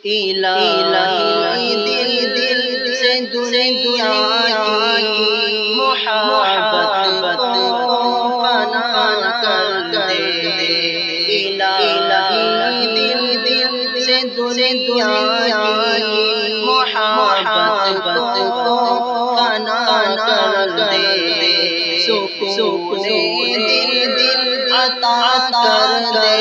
الہی دل دل سے دنیا کی محبت کو فنا کر دے، الہی دل دل سے دنیا کی محبت کو فنا کر دے، سکون دل دل عطا کر دے،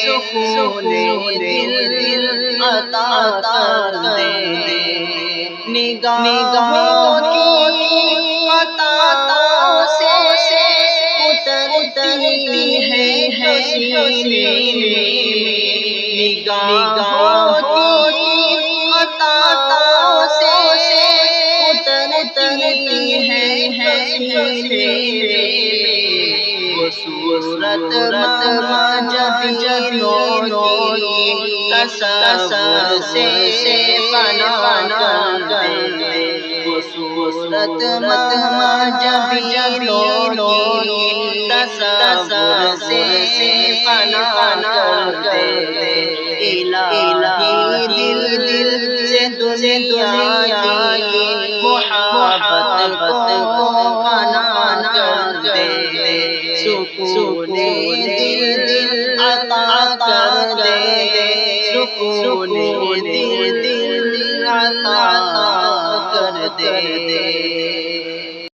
سکون دل دل عطا کر دے، نگاہوں کی عطاؤں سے اترتی ہے حسینے میں، نگاہوں کی عطاؤں سے اترتی ہے حسینے میں، وہ صورت ماں جبینوں کی تصور سے فنا کر دے، وہ صورت ماں جبینوں کی تصور سے فنا کر دے، الہی دل دل سے دنیا کی محبت کو فنا کر دے، سکون دل دل عطا کر دے، سکون دل دل عطا کر دے۔